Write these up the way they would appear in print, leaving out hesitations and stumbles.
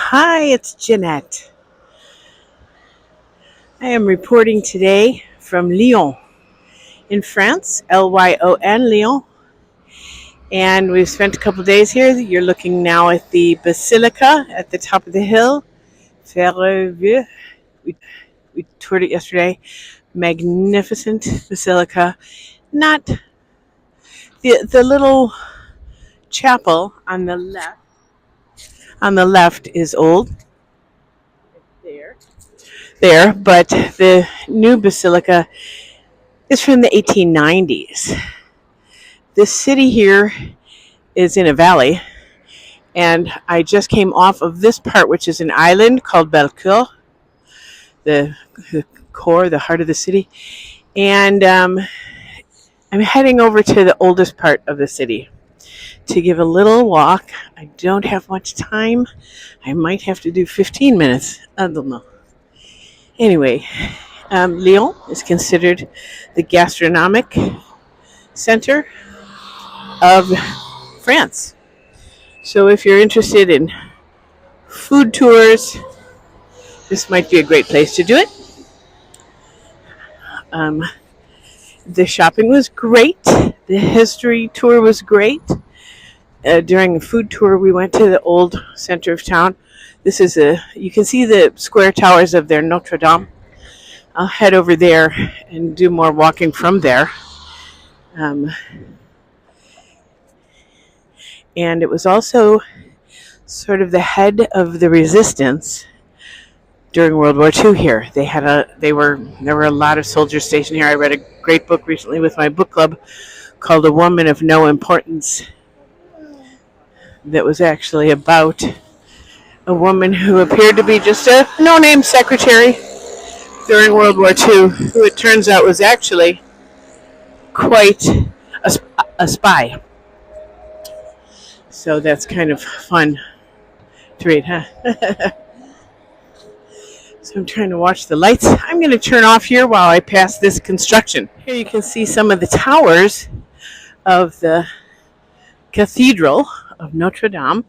Hi, it's Jeanette. I am reporting today from Lyon in France, Lyon, Lyon. And we've spent a couple days here. You're looking now at the Basilica at the top of the hill. We, we toured it yesterday. Magnificent Basilica. Not the little chapel on the left. On the left is old. There. There, but the new basilica is from the 1890s. This city here is in a valley, and I just came off of this part, which is an island called Belcourt, the, the core, the heart of the city, and I'm heading over to the oldest part of the city to give a little walk. I don't have much time. I might have to do 15 minutes. I don't know. Anyway, Lyon is considered the gastronomic center of France. So if you're interested in food tours, this might be a great place to do it. Um, the shopping was great. The history tour was great. During the food tour, we went to the old center of town. You can see the square towers of their Notre Dame. I'll head over there and do more walking from there. And it was also sort of the head of the resistance during World War II here. There were a lot of soldiers stationed here. I read a great book recently with my book club called A Woman of No Importance that was actually about a woman who appeared to be just a no-name secretary during World War II, who it turns out was actually quite a spy. So that's kind of fun to read, huh? So I'm trying to watch the lights. I'm going to turn off here while I pass this construction. Here you can see some of the towers of the Cathedral of Notre Dame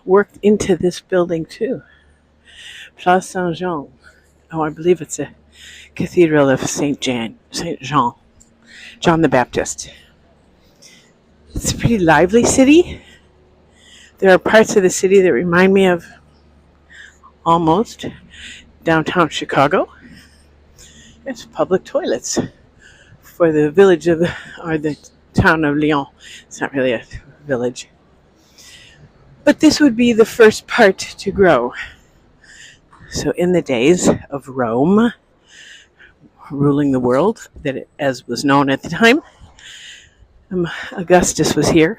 worked into this building too. Place Saint-Jean. Oh, I believe it's a Cathedral of Saint Jean, John the Baptist. It's a pretty lively city. There are parts of the city that remind me of almost downtown Chicago. There's public toilets for the the town of Lyon. It's not really a village. But this would be the first part to grow. So in the days of Rome ruling the world, as was known at the time, Augustus was here,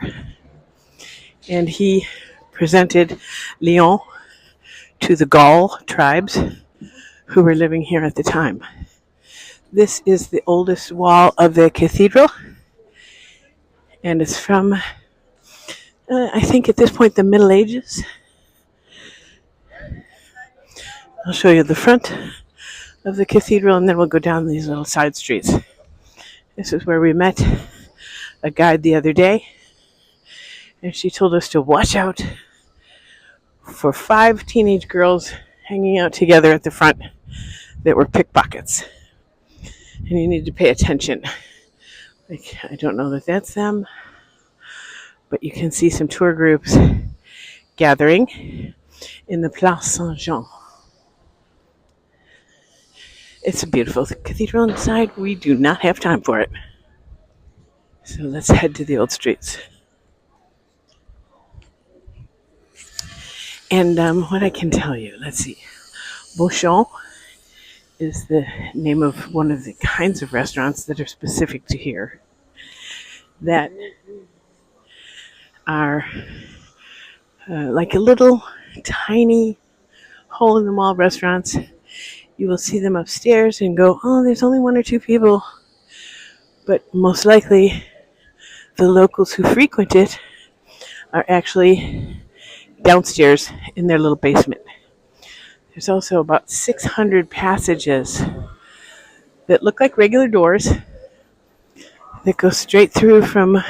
and he presented Lyon to the Gaul tribes who were living here at the time. This is the oldest wall of the cathedral, and it's from, I think at this point, the Middle Ages. I'll show you the front of the cathedral, and then we'll go down these little side streets. This is where we met a guide the other day, and she told us to watch out for 5 teenage girls hanging out together at the front that were pickpockets. And you need to pay attention. I don't know that that's them, but you can see some tour groups gathering in the Place Saint-Jean. It's a beautiful cathedral inside. We do not have time for it. So let's head to the old streets. And what I can tell you, let's see. Beauchamp is the name of one of the kinds of restaurants that are specific to here that are like a little tiny hole-in-the-wall restaurants. You will see them upstairs and go, oh, there's only 1 or 2 people. But most likely, the locals who frequent it are actually downstairs in their little basement. There's also about 600 passages that look like regular doors that go straight through from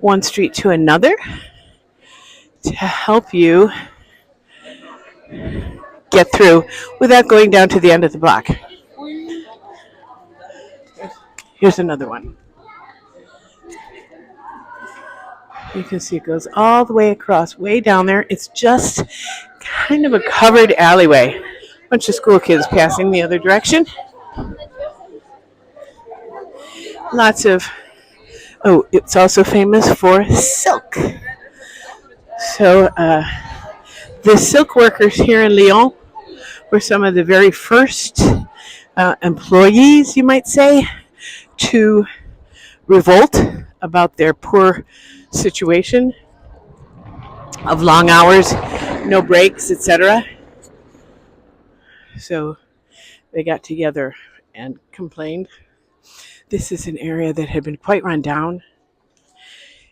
one street to another to help you get through without going down to the end of the block. Here's another one. You can see it goes all the way across, way down there. It's just kind of a covered alleyway. Bunch of school kids passing the other direction. Lots of, oh, it's also famous for silk. So the silk workers here in Lyon were some of the very first employees, you might say, to revolt about their poor situation of long hours, no breaks, etc. So they got together and complained. This is an area that had been quite run down.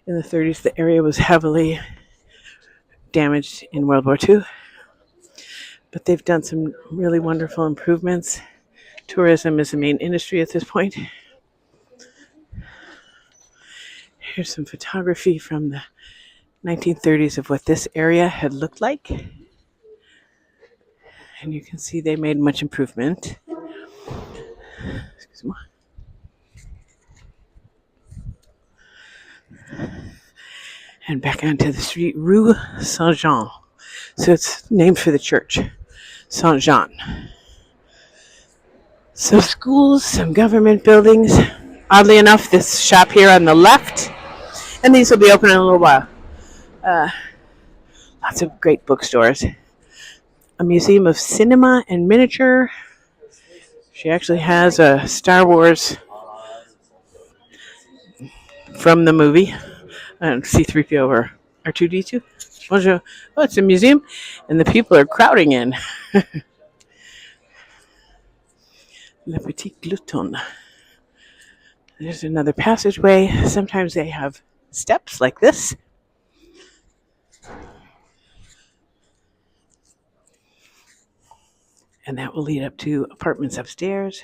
In the 30s, the area was heavily damaged in World War II. But they've done some really wonderful improvements. Tourism is the main industry at this point. Here's some photography from the 1930s of what this area had looked like. And you can see they made much improvement. Excuse me. And back onto the street, Rue Saint-Jean. So it's named for the church, Saint-Jean. Some schools, some government buildings. Oddly enough, this shop here on the left, and these will be open in a little while. Lots of great bookstores. A museum of cinema and miniature. She actually has a Star Wars from the movie. C-3PO or R2-D2. Bonjour. Oh, it's a museum, and the people are crowding in. Le Petit Glouton. There's another passageway. Sometimes they have steps like this. And that will lead up to apartments upstairs.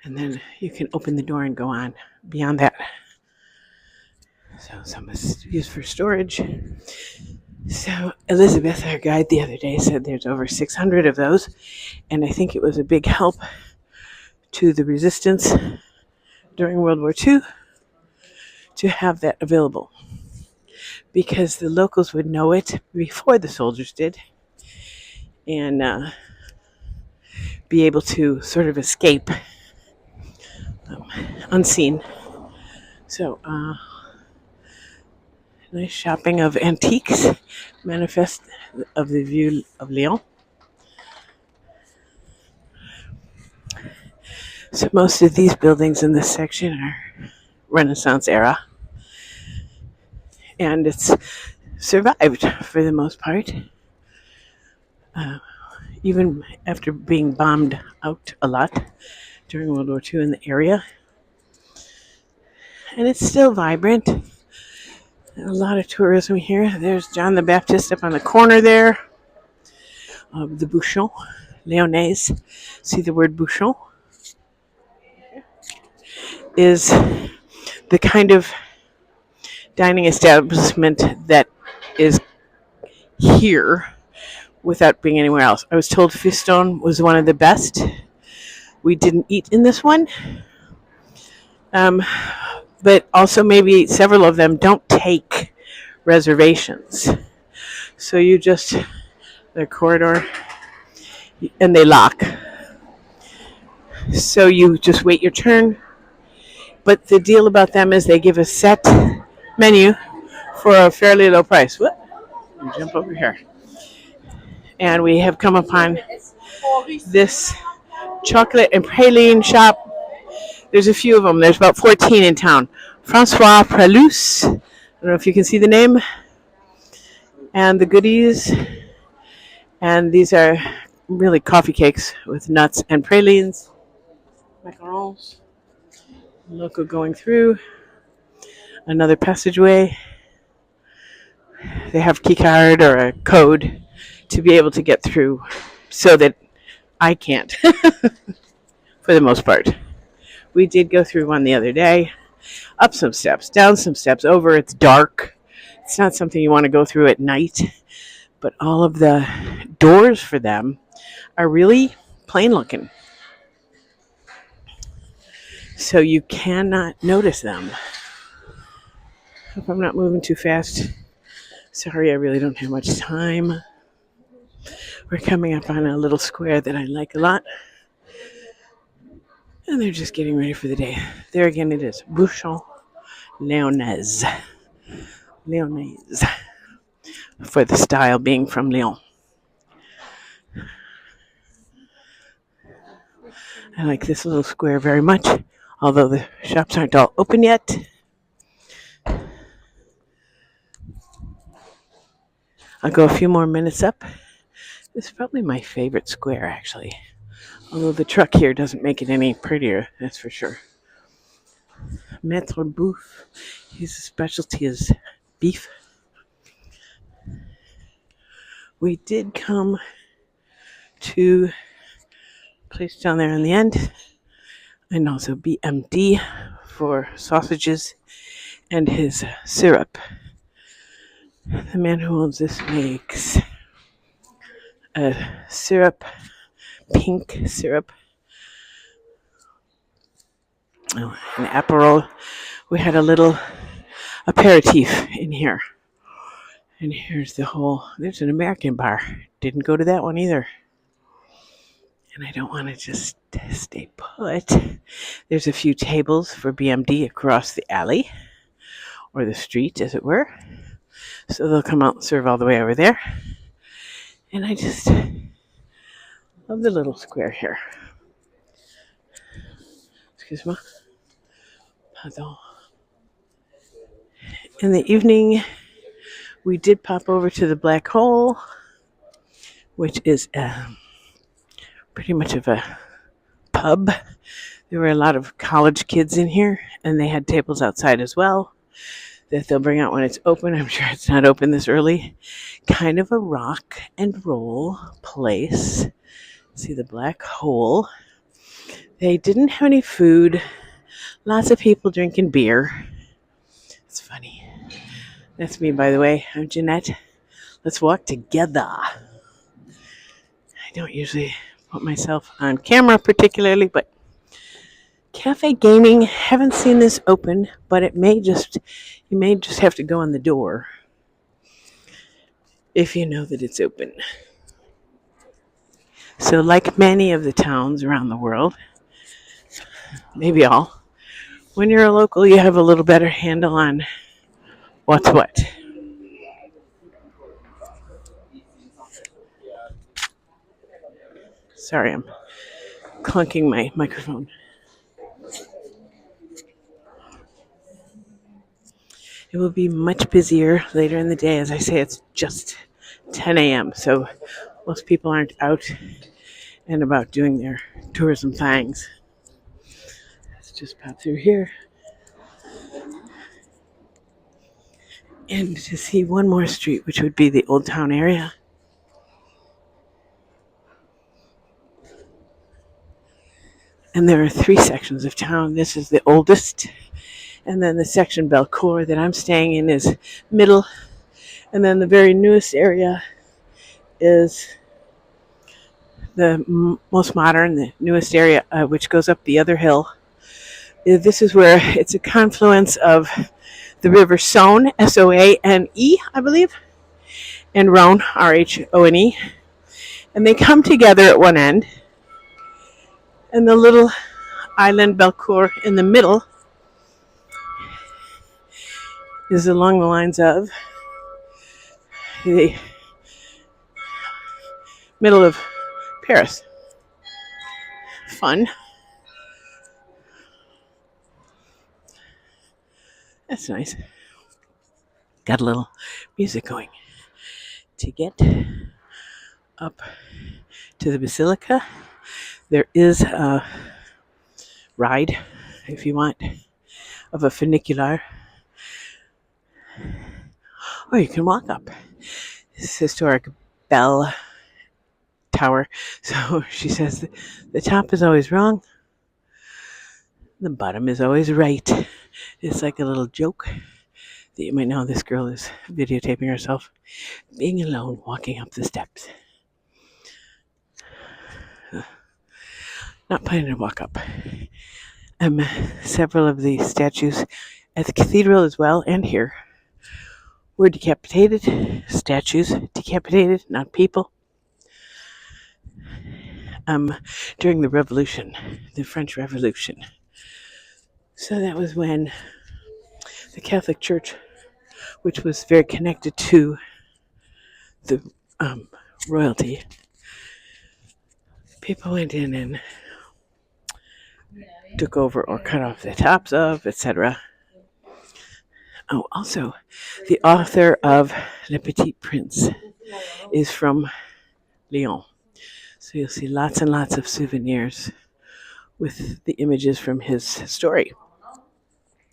And then you can open the door and go on beyond that. So some is used for storage. So Elizabeth, our guide the other day, said there's over 600 of those. And I think it was a big help to the resistance during World War II to have that available. Because the locals would know it before the soldiers did. And be able to sort of escape unseen. So, nice shopping of antiques, manifest of the view of Lyon. So most of these buildings in this section are Renaissance era. And it's survived for the most part. Even after being bombed out a lot during World War II in the area. And it's still vibrant. A lot of tourism here. There's John the Baptist up on the corner there of the Bouchon, Lyonnaise. See the word Bouchon? Is the kind of dining establishment that is here without being anywhere else. I was told Fiston was one of the best. We didn't eat in this one. But also maybe several of them don't take reservations. So you just, the corridor, and they lock. So you just wait your turn. But the deal about them is they give a set menu for a fairly low price. Whoop, jump over here. And we have come upon this chocolate and praline shop. There's a few of them. There's about 14 in town. Francois Pralus. I don't know if you can see the name. And the goodies. And these are really coffee cakes with nuts and pralines. Macarons. Local going through. Another passageway. They have a key card or a code to be able to get through so that I can't for the most part. We did go through one the other day. Up some steps, down some steps, over. It's dark. It's not something you want to go through at night. but all of the doors for them are really plain looking. So you cannot notice them. Hope I'm not moving too fast. Sorry, I really don't have much time. We're coming up on a little square that I like a lot. And they're just getting ready for the day. There again it is. Bouchon Lyonnaise. Lyonnaise. For the style being from Lyon. I like this little square very much, although the shops aren't all open yet. I'll go a few more minutes up. This is probably my favorite square, actually. Although the truck here doesn't make it any prettier, that's for sure. Maître Bouffe, his specialty is beef. We did come to a place down there in the end, and also BMD for sausages and his syrup. The man who owns this makes a syrup, pink syrup, an Aperol. We had a little aperitif in here. And here's there's an American bar. Didn't go to that one either. And I don't want to just stay put. There's a few tables for BMD across the alley, or the street, as it were. So they'll come out and serve all the way over there. And I just love the little square here. Excuse me. Pardon. In the evening, we did pop over to the Black Hole, which is pretty much of a pub. There were a lot of college kids in here, and they had tables outside as well that they'll bring out when it's open. I'm sure it's not open this early. Kind of a rock and roll place. See the Black Hole. They didn't have any food. Lots of people drinking beer. It's funny. That's me, by the way. I'm Jeanette. Let's walk together. I don't usually put myself on camera particularly, but cafe gaming, haven't seen this open, but you may just have to go on the door if you know that it's open. So like many of the towns around the world, maybe all, when you're a local, you have a little better handle on what's what. Sorry, I'm clunking my microphone. It will be much busier later in the day. As I say, it's just 10 a.m., so most people aren't out and about doing their tourism things. Let's just pop through here. And to see one more street, which would be the Old Town area. And there are 3 sections of town. This is the oldest. And then the section Belcourt that I'm staying in is middle. And then the very newest area is the most modern, the newest area, which goes up the other hill. This is where it's a confluence of the river Saône, S-O-A-N-E, I believe, and Rhone, R-H-O-N-E. And they come together at one end. And the little island Belcourt in the middle is along the lines of the middle of Paris. Fun. That's nice. Got a little music going. To get up to the Basilica, there is a ride, if you want, of a funicular. Or you can walk up. This historic bell tower. So she says the top is always wrong. The bottom is always right. It's like a little joke You might know this girl is videotaping herself being alone walking up the steps. Not planning to walk up. Several of the statues at the cathedral as well, and here, were decapitated. Statues decapitated, not people. During the Revolution, the French Revolution. So that was when the Catholic Church, which was very connected to the royalty, people went in and took over or cut off the tops of, etc. Oh, also, the author of Le Petit Prince is from Lyon. So you'll see lots and lots of souvenirs with the images from his story.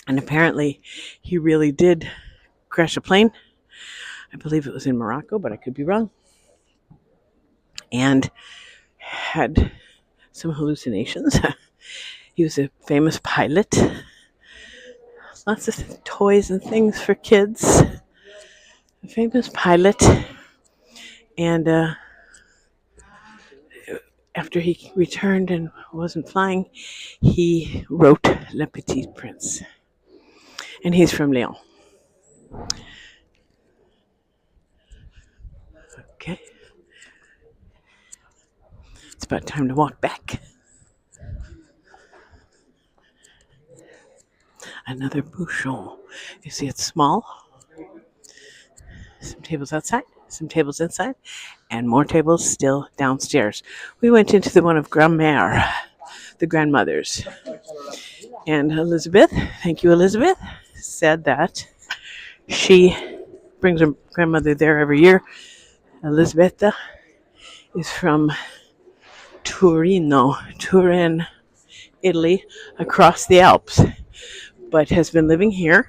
And apparently, he really did crash a plane. I believe it was in Morocco, but I could be wrong. And had some hallucinations. He was a famous pilot. Lots of toys and things for kids. A famous pilot. And after he returned and wasn't flying, he wrote Le Petit Prince. And he's from Lyon. Okay. It's about time to walk back. Another bouchon. You see it's small. Some tables outside, some tables inside, and more tables still downstairs. We went into the one of grand-mère, the grandmothers. And Elizabeth, thank you Elizabeth, said that she brings her grandmother there every year. Elisabetta is from Turin, Italy, across the Alps, but has been living here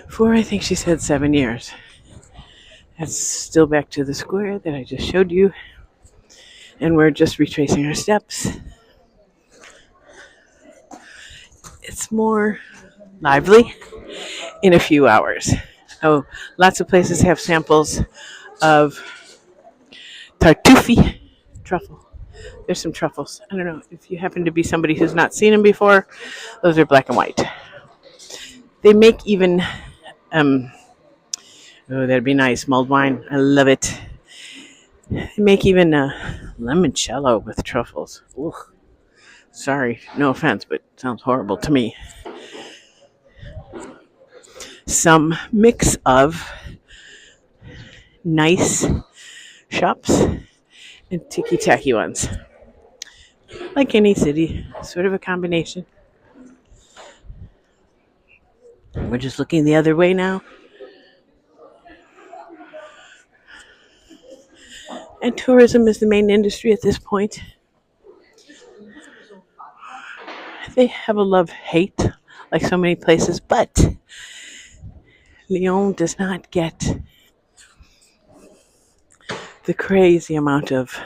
for, I think she said, 7 years. That's still back to the square that I just showed you, and we're just retracing our steps. It's more lively in a few hours. Oh, lots of places have samples of tartuffe truffle. There's some truffles. I don't know if you happen to be somebody who's not seen them before. Those are black and white. They make even, oh, that'd be nice, mulled wine. I love it. They make even limoncello with truffles. Ooh. Sorry, no offense, but it sounds horrible to me. Some mix of nice shops and ticky-tacky ones. Like any city, sort of a combination. We're just looking the other way now. And tourism is the main industry at this point. They have a love-hate, like so many places, but Lyon does not get the crazy amount of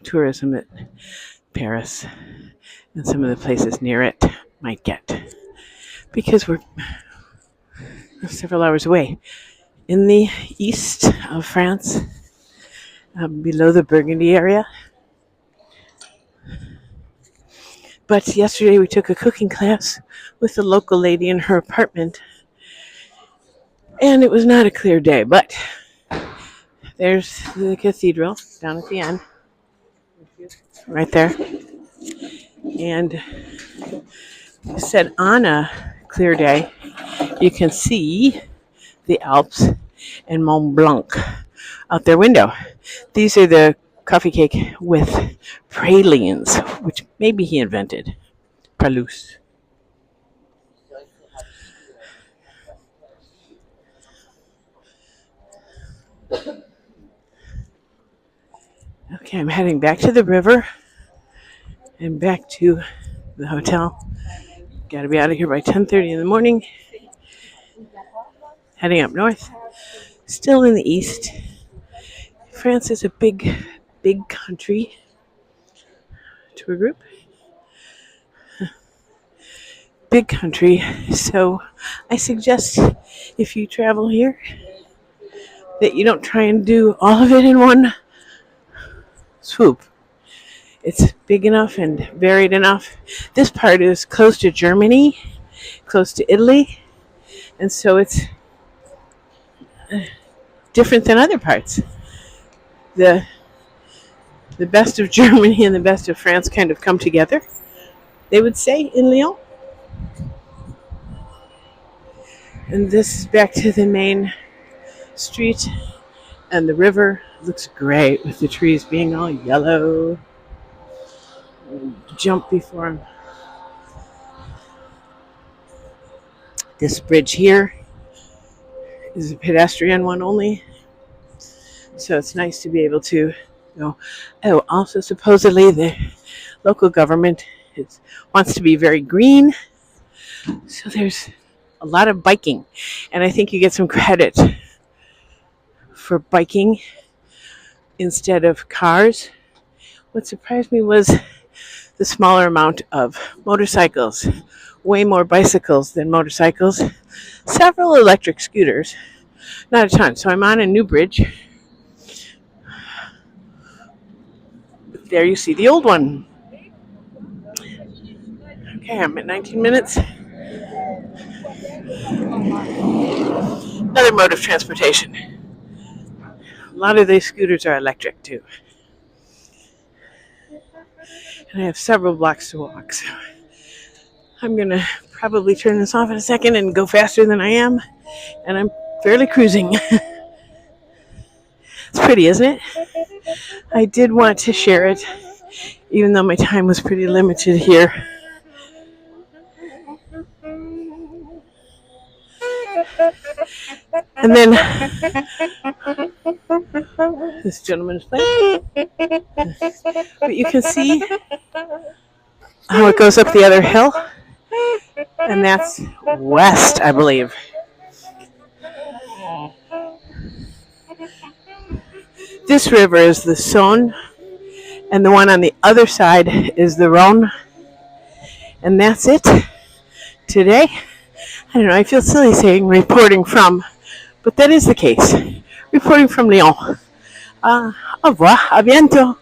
tourism that Paris and some of the places near it might get, because we're several hours away. In the east of France, below the Burgundy area. But yesterday we took a cooking class with a local lady in her apartment, and it was not a clear day, but there's the cathedral down at the end, right there. And said on a clear day, you can see the Alps and Mont Blanc out their window. These are the coffee cake with pralines, which maybe he invented. Pralus. Okay, I'm heading back to the river and back to the hotel. Got to be out of here by 10:30 in the morning. Heading up north. Still in the east. France is a big, big country. Tour group. big country. So I suggest if you travel here that you don't try and do all of it in one swoop. It's big enough and varied enough. This part is close to Germany, close to Italy, and so it's different than other parts. The the best of Germany and the best of France kind of come together, they would say, in Lyon. And this is back to the main street, and the river looks great with the trees being all yellow. Jump before him. This bridge here is a pedestrian one only, so it's nice to be able to go. Oh, also supposedly the local government wants to be very green, so there's a lot of biking, and I think you get some credit for biking instead of cars. What surprised me was the smaller amount of motorcycles, way more bicycles than motorcycles, several electric scooters, not a ton. So I'm on a new bridge. There you see the old one. Okay, I'm at 19 minutes. Another mode of transportation. A lot of these scooters are electric too. And I have several blocks to walk, so I'm going to probably turn this off in a second and go faster than I am. And I'm fairly cruising. It's pretty, isn't it? I did want to share it, even though my time was pretty limited here. And then this gentleman is playing. But you can see how it goes up the other hill. And that's west, I believe. This river is the Saône, and the one on the other side is the Rhône. And that's it today. I don't know, I feel silly saying reporting from, but that is the case. Reporting from Lyon. Au revoir, à bientôt.